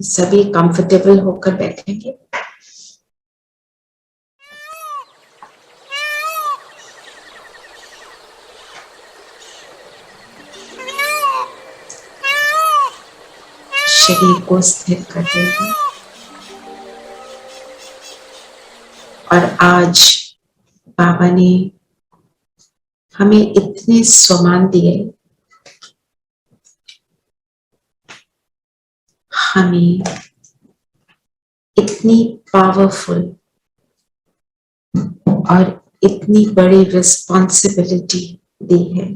सभी कंफर्टेबल होकर बैठेंगे। शरीर को स्थिर कर देंगे और आज बाबा ने हमें इतने सम्मान दिए, हमें इतनी पावरफुल और इतनी बड़ी रिस्पॉन्सिबिलिटी दी है।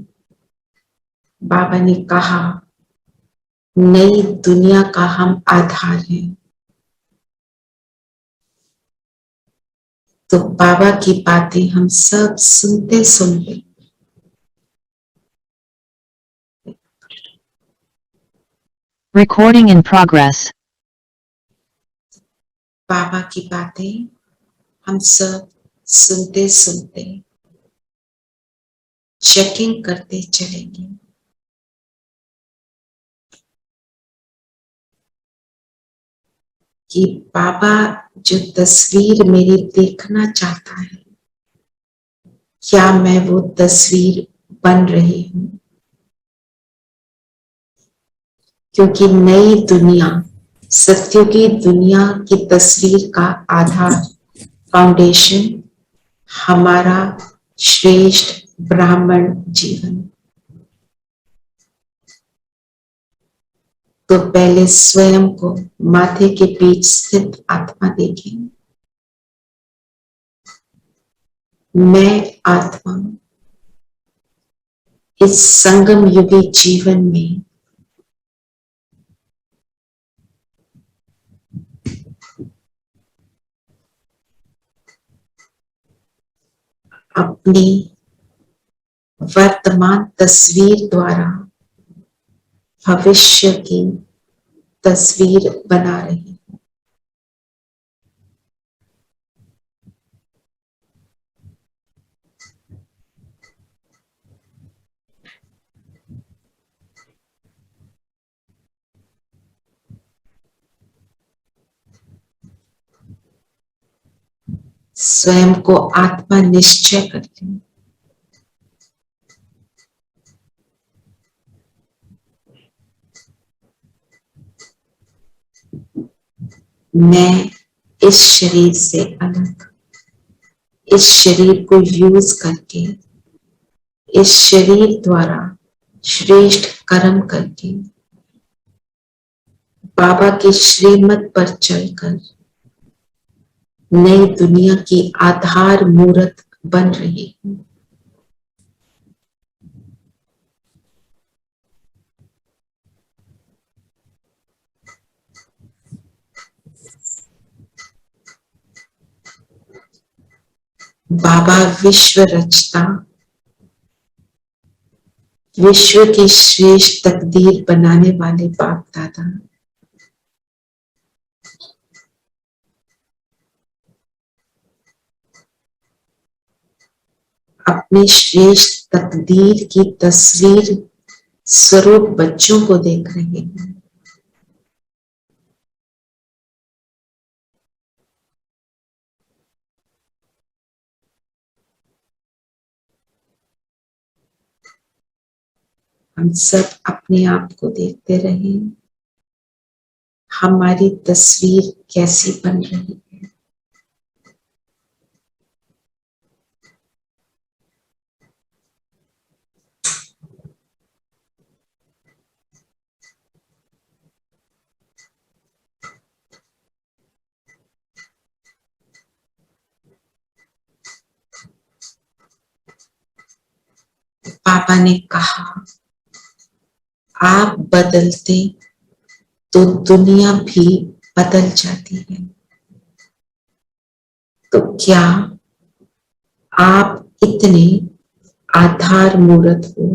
बाबा ने कहा नई दुनिया का हम आधार हैं। तो बाबा की बातें हम सब सुनते सुनते Recording in progress. बाबा की बातें हम सब सुनते सुनते चेकिंग करते चलेंगे कि बाबा जो तस्वीर मेरी देखना चाहता है, क्या मैं वो तस्वीर बन रही हूं? क्योंकि नई दुनिया, सत्य की दुनिया की तस्वीर का आधार, फाउंडेशन हमारा श्रेष्ठ ब्राह्मण जीवन। तो पहले स्वयं को माथे के बीच स्थित आत्मा देखें। मैं आत्मा इस संगम युगी जीवन में अपनी वर्तमान तस्वीर द्वारा भविष्य की तस्वीर बना रही हूं। स्वयं को आत्मा निश्चय करते हैं। मैं इस शरीर से अलग, इस शरीर को यूज करके, इस शरीर द्वारा श्रेष्ठ कर्म करके, बाबा के श्रीमत पर चलकर नई दुनिया की आधार मूर्त बन रही हूं। बाबा विश्व रचता, विश्व की श्रेष्ठ तकदीर बनाने वाले बाप दादा, अपने श्रेष्ठ तकदीर की तस्वीर स्वरूप बच्चों को देख रहे हैं। हम सब अपने आप को देखते रहे, हमारी तस्वीर कैसी बन रही है। पापा ने कहा आप बदलते तो दुनिया भी बदल जाती है। तो क्या आप इतने आधार मूर्त हो?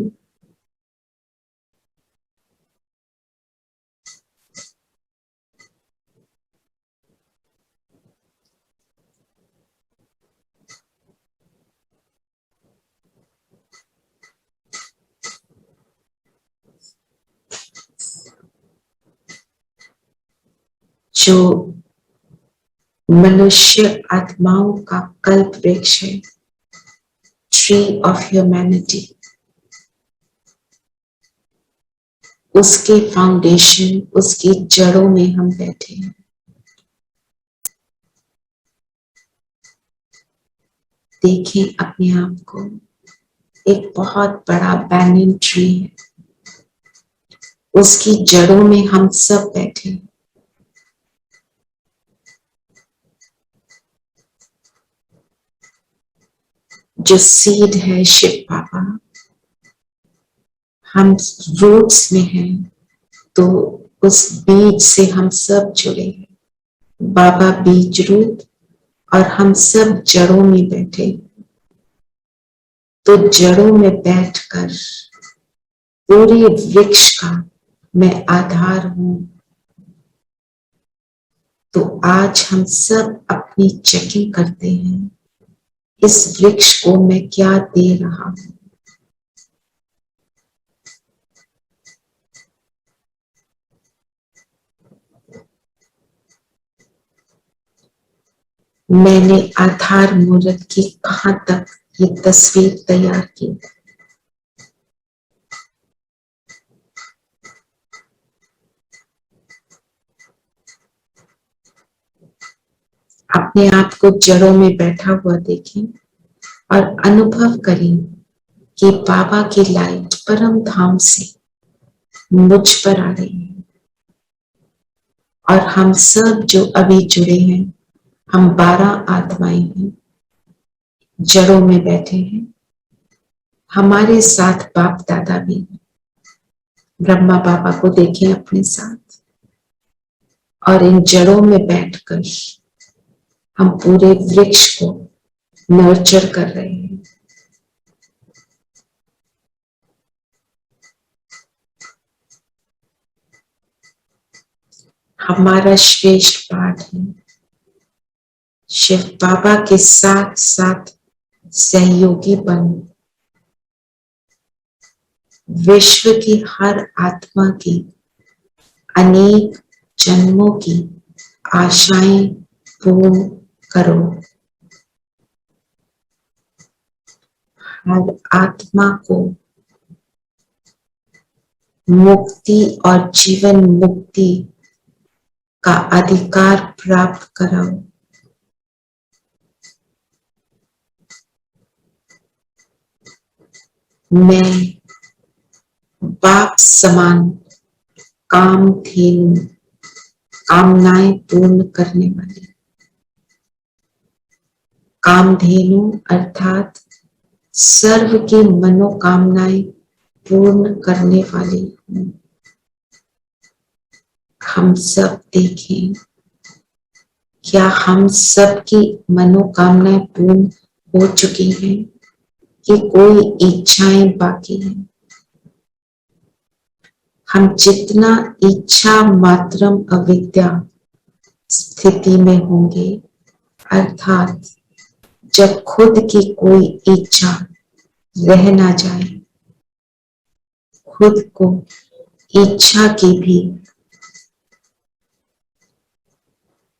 जो मनुष्य आत्माओं का कल्प वृक्ष है, ट्री ऑफ ह्यूमैनिटी, उसके फाउंडेशन, उसकी जड़ों में हम बैठे हैं। देखें अपने आप को, एक बहुत बड़ा बैनियन ट्री है, उसकी जड़ों में हम सब बैठे हैं। जो सीड है शिव बाबा, हम रूट्स में हैं, तो उस बीज से हम सब जुड़े हैं। बाबा बीज रूप और हम सब जड़ों में बैठे। तो जड़ों में बैठकर पूरे वृक्ष का मैं आधार हूं। तो आज हम सब अपनी चेकिंग करते हैं, इस वृक्ष को मैं क्या दे रहा हूं। मैंने आधार मूर्त की कहां तक ये तस्वीर तैयार की। अपने आप को जड़ों में बैठा हुआ देखें और अनुभव करें कि बाबा की लाइट परम धाम से मुझ पर आ रही है। और हम सब जो अभी जुड़े हैं, हम 12 आत्माएं हैं, जड़ों में बैठे हैं। हमारे साथ बाप दादा भी हैं। ब्रह्मा बाबा को देखें अपने साथ, और इन जड़ों में बैठकर हम पूरे वृक्ष को नर्चर कर रहे हैं। हमारा श्रेष्ठ पाठ है, शिव बाबा के साथ साथ सहयोगी बनो। विश्व की हर आत्मा की अनेक जन्मों की आशाएं पूर्ण करो। हर आत्मा को मुक्ति और जीवन मुक्ति का अधिकार प्राप्त कराओ। मैं बाप समान कामधेनु, कामनाएं पूर्ण करने वाली कामधेनु अर्थात सर्व की मनोकामनाएं पूर्ण करने वाली हूं। हम सब देखें, क्या हम सब की मनोकामनाएं पूर्ण हो चुकी हैं कि कोई इच्छाएं बाकी हैं। हम जितना इच्छा मात्रम अविद्या स्थिति में होंगे, अर्थात जब खुद की कोई इच्छा रह ना जाए, खुद को इच्छा की भी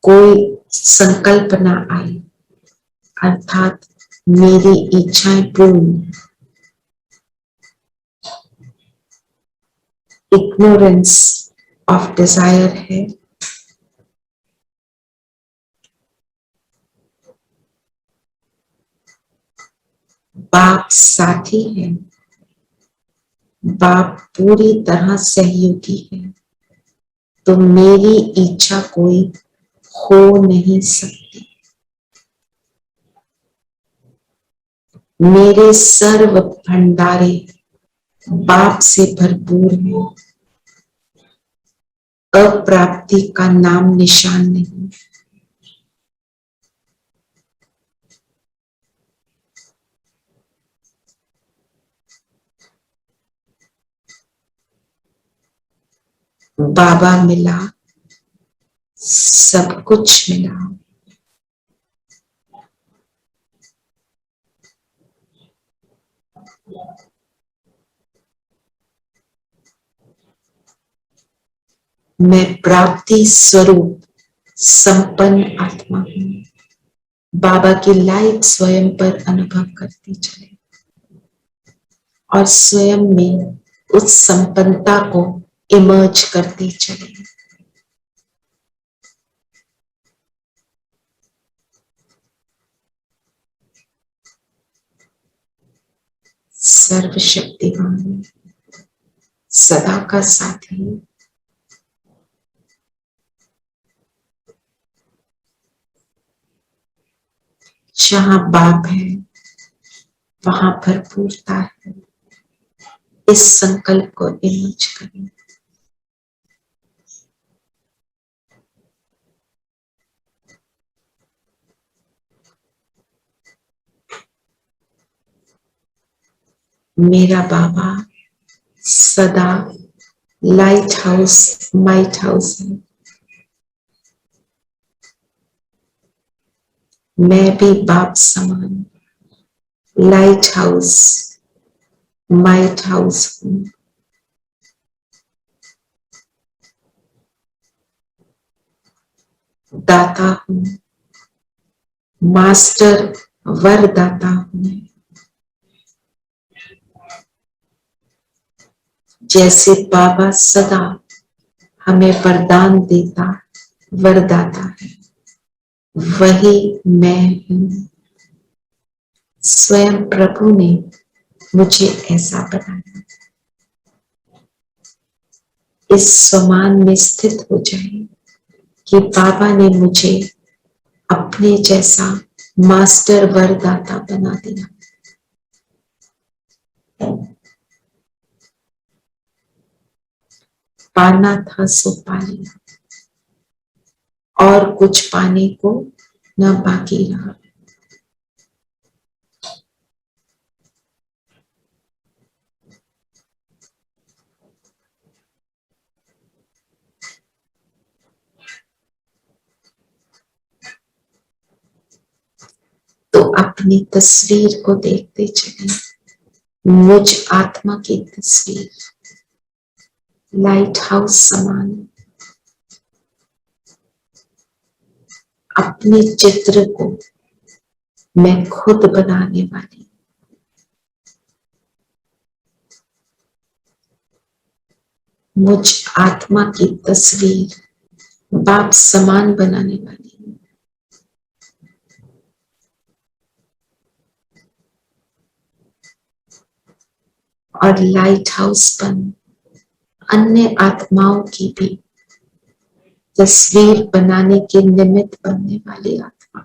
कोई संकल्प ना आए, अर्थात मेरी इच्छाएं पूर्ण, इग्नोरेंस ऑफ डिजायर है। बाप साथी है, बाप पूरी तरह सहयोगी है, तो मेरी इच्छा कोई हो नहीं सकती। मेरे सर्व भंडारे बाप से भरपूर है। अप्राप्ति का नाम निशान नहीं। बाबा मिला, सब कुछ मिला। मैं प्राप्ति स्वरूप संपन्न आत्मा हूं। बाबा की लाइट स्वयं पर अनुभव करती चले और स्वयं में उस संपन्नता को इमर्ज करती चले। सर्वशक्तिमान, सदा का साथी, जहां बाप है वहां भरपूरता है। इस संकल्प को इमर्ज करें। मेरा बाबा सदा लाइट हाउस, माइट हाउस है। मैं भी बाप समान लाइट हाउस, माइट हाउस हूं। दाता हूं, मास्टर वरदाता हूं। जैसे बाबा सदा हमें वरदान देता, वरदाता है, वही मैं हूं। स्वयं प्रभु ने मुझे ऐसा बनाया। इस समान में स्थित हो जाए कि बाबा ने मुझे अपने जैसा मास्टर वरदाता बना दिया। पाना था सो पा लिया, और कुछ पाने को न बाकी रहा। तो अपनी तस्वीर को देखते चले, मुझ आत्मा की तस्वीर लाइट हाउस समान। अपने चित्र को मैं खुद बनाने वाली, मुझ आत्मा की तस्वीर बाप समान बनाने वाली। और लाइट हाउस बन अन्य आत्माओं की भी तस्वीर बनाने के निमित्त बनने वाली आत्मा।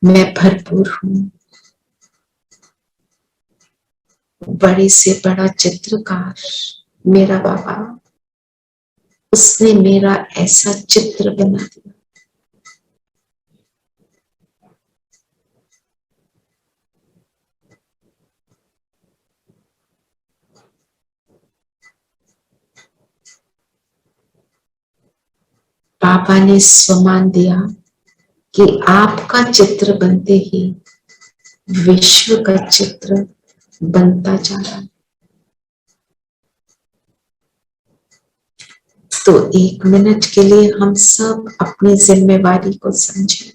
मैं भरपूर हूं। बड़े से बड़ा चित्रकार मेरा बाबा, उसने मेरा ऐसा चित्र बना दिया। बाबा ने स्वमान दिया कि आपका चित्र बनते ही विश्व का चित्र बनता जा रहा है। तो एक मिनट के लिए हम सब अपनी जिम्मेवारी को समझें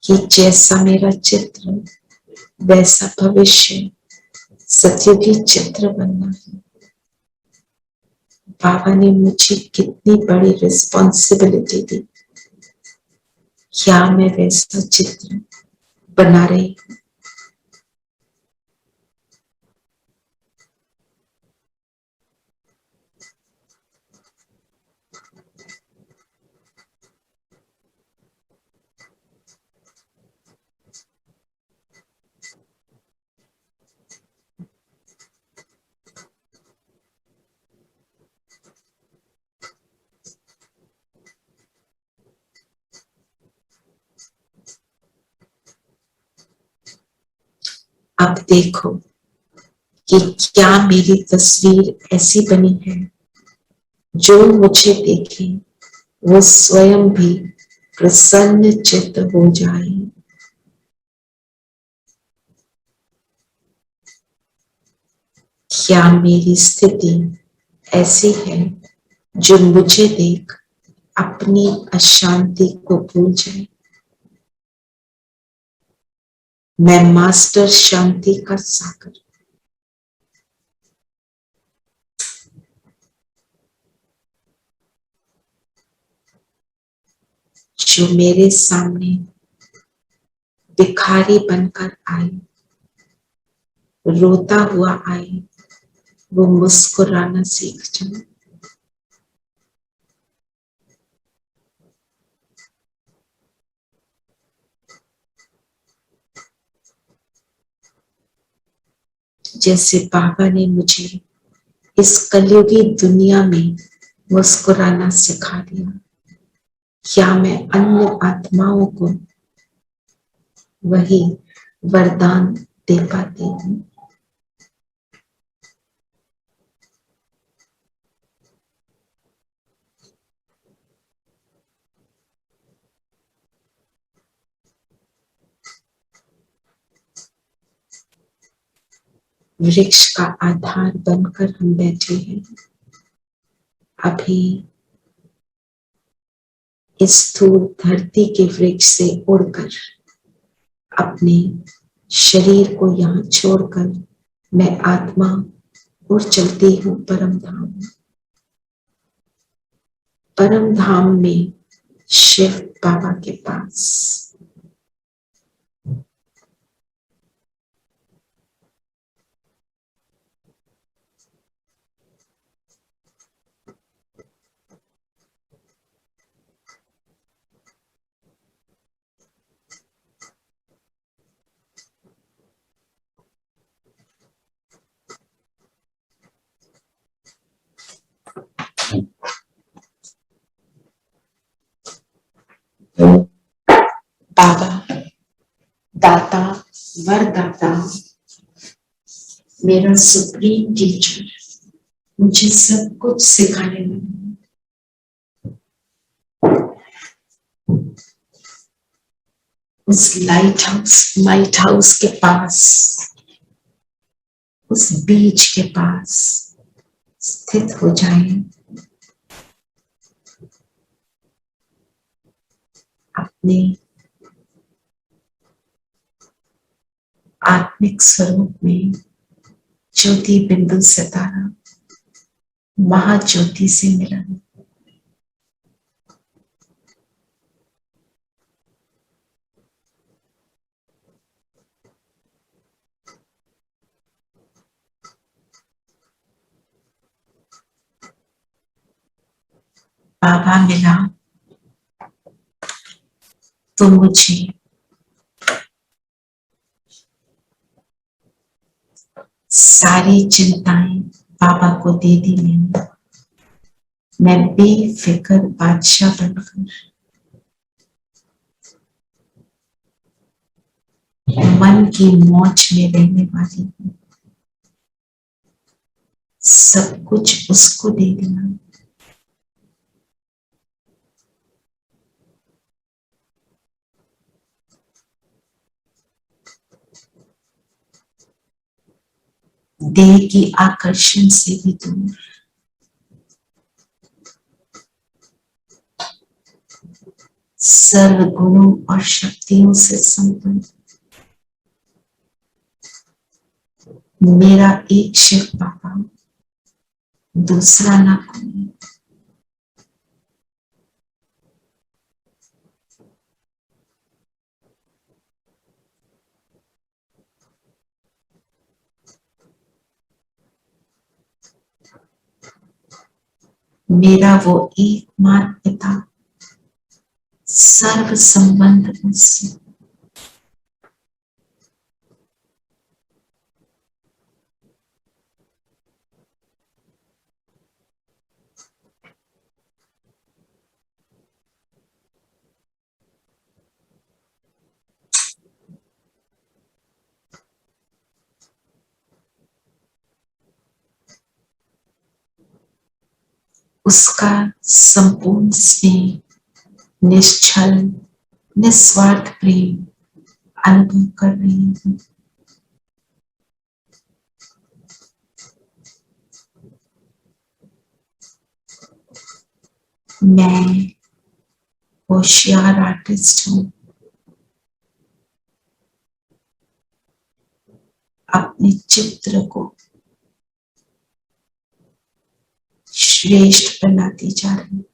कि जैसा मेरा चित्र वैसा भविष्य सत्युगी चित्र बनना है। बाबा ने मुझे कितनी बड़ी रिस्पॉन्सिबिलिटी दी। क्या मैं वैसा चित्र बना रही हूं? अब देखो कि क्या मेरी तस्वीर ऐसी बनी है जो मुझे देखे वो स्वयं भी प्रसन्न चित्त हो जाए। क्या मेरी स्थिति ऐसी है जो मुझे देख अपनी अशांति को भूल जाए? मैं मास्टर शांति का सागर, जो मेरे सामने भिखारी बनकर आए, रोता हुआ आए, वो मुस्कुराना सीख जाए। जैसे बाबा ने मुझे इस कलयुगी दुनिया में मुस्कुराना सिखा दिया, क्या मैं अन्य आत्माओं को वही वरदान दे पाती हूँ? वृक्ष का आधार बनकर हम बैठे हैं। अभी इस स्थूल धरती के वृक्ष से उड़कर अपने शरीर को यहाँ छोड़कर मैं आत्मा उड़ चलती हूँ परम धाम। परम धाम में शिव बाबा के पास। बाबा दाता, वरदाता, मेरा सुप्रीम टीचर मुझे सब कुछ सिखाने लगा। उस लाइट हाउस के पास, उस बीच के पास स्थित हो जाए। अपने आत्मिक स्वरूप में ज्योति बिंदु सितारा महाज्योति से मिलन। बाबा मिला तो मुझे सारी चिंताएं बाबा को दे दी मैंने। मैं बेफिक्र बादशाह बनकर मन की मौज में रहने वाली हूँ। सब कुछ उसको दे दिया। देह की आकर्षण से भी दूर, सर्व गुणों और शक्तियों से संपन्न मेरा एक शिव बाबा, दूसरा ना कोई। मेरा वो एकमात्र पिता, सर्व संबंध उससे। उसका संपूर्ण स्नेह, निश्चल निस्वार्थ प्रेम अनुभव कर रही हूँ। मैं होशियार आर्टिस्ट हूँ, अपने चित्र को श्रेष्ठ बनाती जा रही हूँ।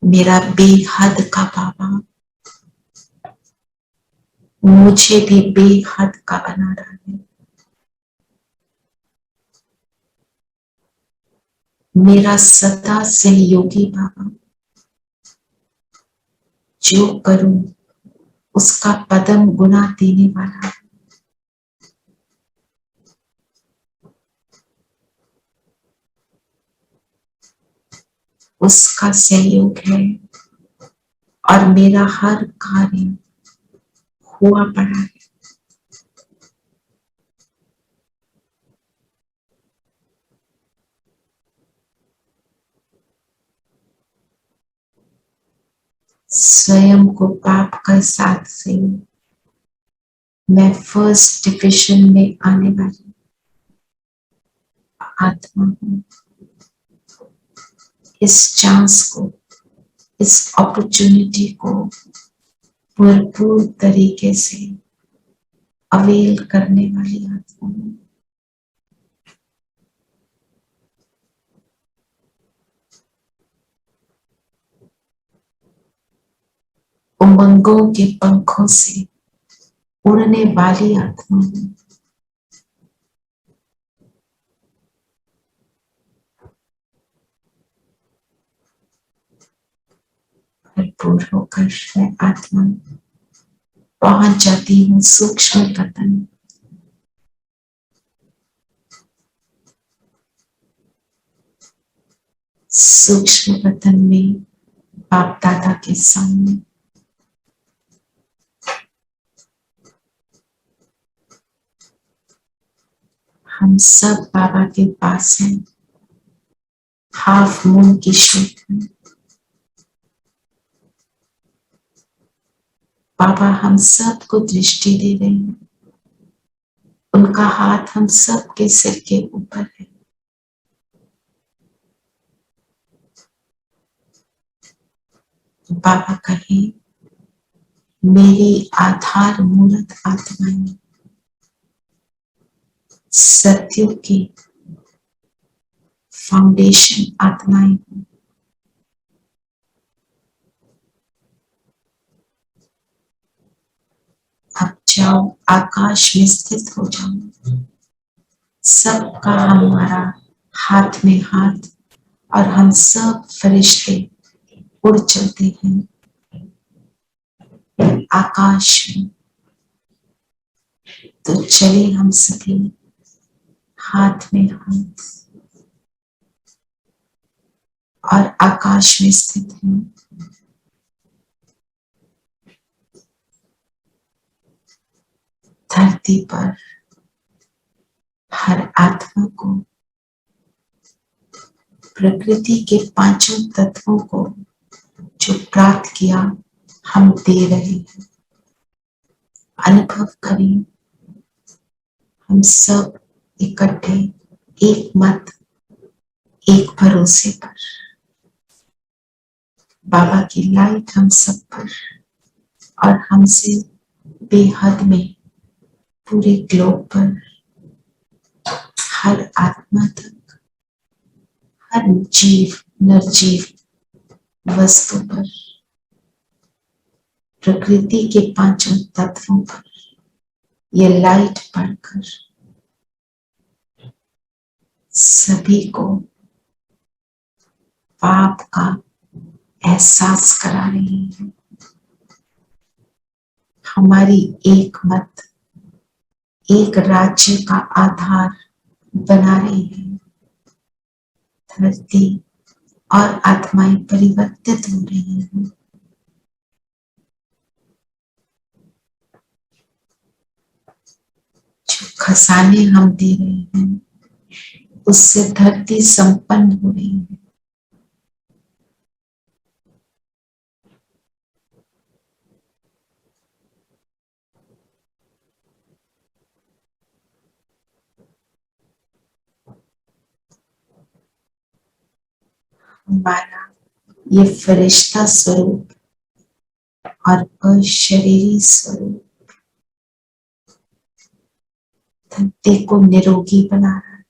मेरा बेहद का बाबा मुझे भी बेहद का बना रहा है। मेरा सदा सहयोगी बाबा, जो करूं उसका पदम गुना देने वाला है। उसका सहयोग है और मेरा हर कार्य हुआ पड़ा है। स्वयं को पाप का साथ से मैं फर्स्ट डिविजन में आने वाली आत्मा हूँ। इस चांस को, इस अपॉर्चुनिटी को भरपूर तरीके से अवेल करने वाली आत्मा हूँ। उमंगों के पंखों से उड़ने वाली आत्मा हूँ। भरपूर होकर मैं आत्मा पहुंच जाती हूँ सूक्ष्म पतन। सूक्ष्म पतन में बाप दादा के सामने हम सब बाबा के पास हैं, हाफ मून की शेप में। बाबा हम सबको दृष्टि दे रहे हैं। उनका हाथ हम सब के सिर के ऊपर है। बाबा कहें, मेरी आधार मूर्त आत्माएं सत्युग की फाउंडेशन आत्माएं, अब जाओ आकाश में स्थित हो जाओ। सबका हमारा हाथ में हाथ और हम सब फरिश्ते उड़ चलते हैं आकाश में। तो चले हम सभी हाथ में हाथ और आकाश में स्थित हैं। धरती पर हर आत्मा को प्रकृति के पांचों तत्वों को जो प्राप्त किया हम दे रहे हैं। अनुभव करें, हम सब इकट्ठे एक मत, एक भरोसे पर। बाबा की लाइट हम सब पर और हमसे बेहद में पूरे ग्लोब पर हर आत्मा तक, हर जीव निर्जीव वस्तु पर, प्रकृति के पांचों तत्वों पर यह लाइट पड़कर सभी को पाप का एहसास करा रही है। हमारी एक मत, एक राज्य का आधार बना रही है। धरती और आत्माएं परिवर्तित हो रही हैं। जो खजाने हम दे रहे हैं, उससे धरती संपन्न हो रही है। हमारा ये फरिश्ता स्वरूप और अशरीरी स्वरूप धरती को निरोगी बना रहा है।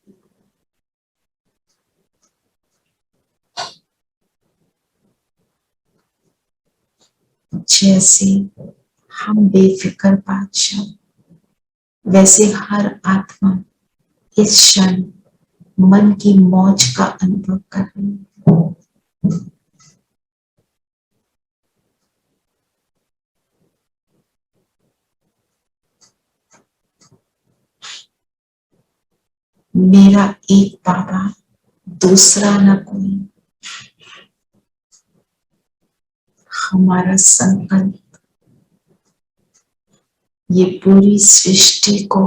जैसे हम बेफिक्र बादशाह, वैसे हर आत्मा इस क्षण मन की मौज का अनुभव कर रही है। मेरा एक बाबा, दूसरा न कोई। हमारा संकल्प ये पूरी सृष्टि को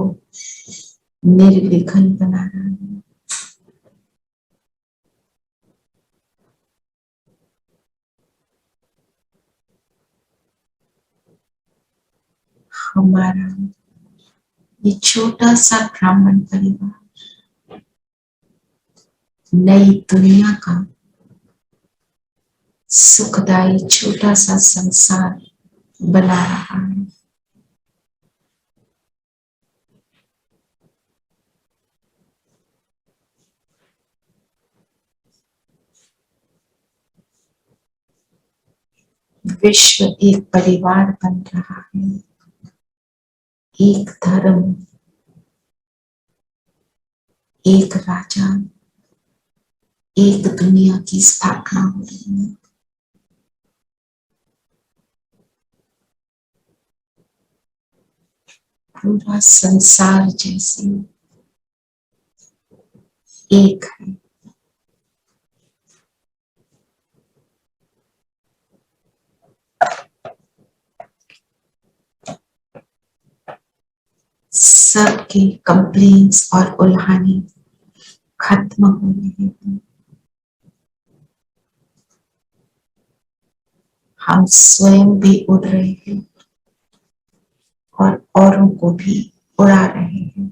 निर्विघ्न बना रहा है। हमारा ये छोटा सा ब्राह्मण परिवार नई दुनिया का सुखदायी छोटा सा संसार बना रहा है। विश्व एक परिवार बन रहा है, एक धर्म, एक राजा, एक दुनिया की स्थापना हो रही है। पूरा संसार जैसे एक है। सबके कंप्लेंट्स और उल्हाने खत्म हो रहे हैं। हम स्वयं भी उड़ रहे हैं और औरों को भी उड़ा रहे हैं।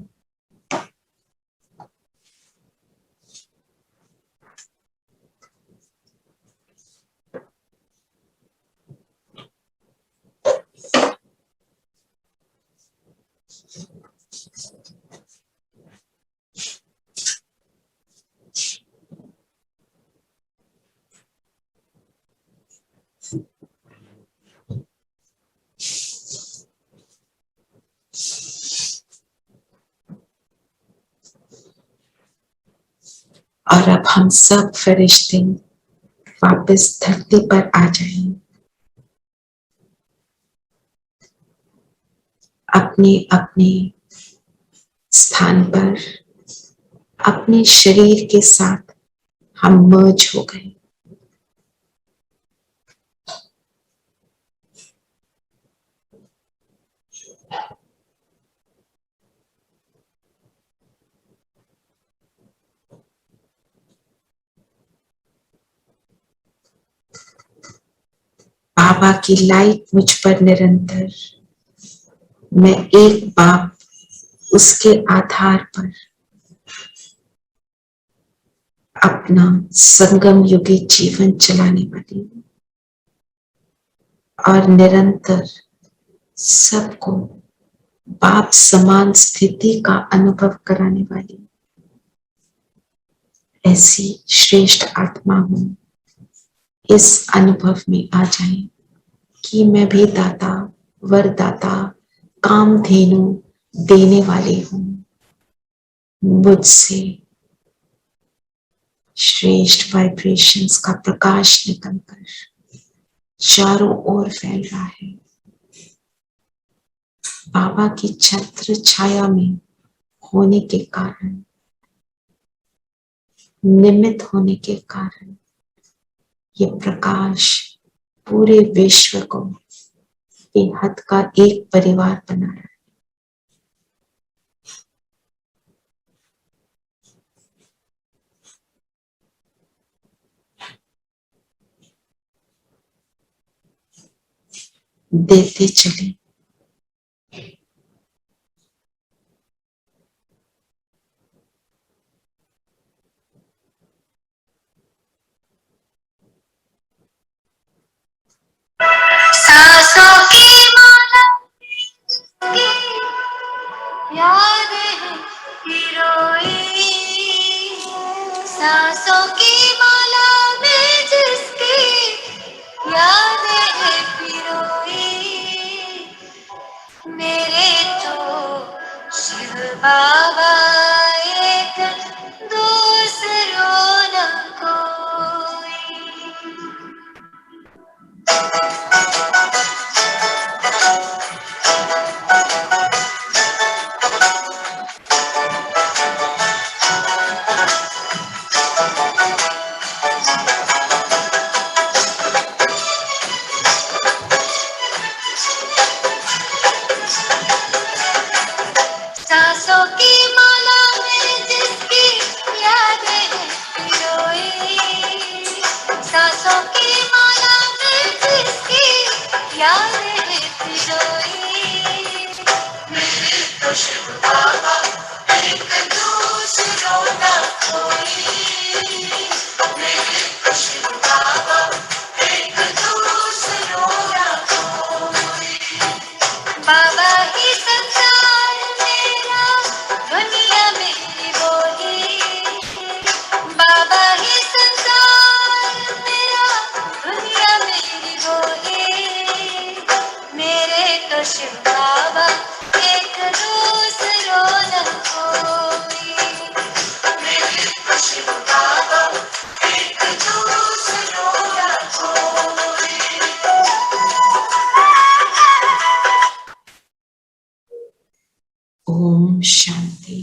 और अब हम सब फरिश्ते वापस धरती पर आ जाएं, अपने अपने स्थान पर अपने शरीर के साथ हम मर्ज हो गए। बाबा की लाइट मुझ पर निरंतर, मैं एक बाप उसके आधार पर अपना संगम युगी जीवन चलाने वाली हूँ और निरंतर सबको बाप समान स्थिति का अनुभव कराने वाली ऐसी श्रेष्ठ आत्मा हूँ। इस अनुभव में आ जाएं कि मैं भी दाता, वरदाता, कामधेनु देने वाली हूँ। मुझसे श्रेष्ठ वाइब्रेशंस का प्रकाश निकलकर चारों ओर फैल रहा है। बाबा की छत्र छाया में होने के कारण, निमित्त होने के कारण ये प्रकाश पूरे विश्व को बेहद का एक परिवार बना रहा है। देते चले। सांसों की माला की याद है पिरोई, सांसों की माला में जिसकी याद है पिरोई, मेरे तो शिव बाबा एक, दूसरों न कोई। सांसों की माला में जिसकी याद है पिरोई, सांसों की माला में जिसकी याद है पिरोई, मेरे तो शिव बाबा एक, दूसरों न कोई, मेरे तो शिव बाबा एक, दूसरों न कोई। बाबा ही संसार मेरा, दुनिया मेरी बोली, बाबा ही संसार मेरा, दुनिया मेरी बोली, मेरे तो शिव बाबा एक, दूसरों न कोई, मेरे तो शिव बाबा एक, दूसरों न कोई। ओम शांति।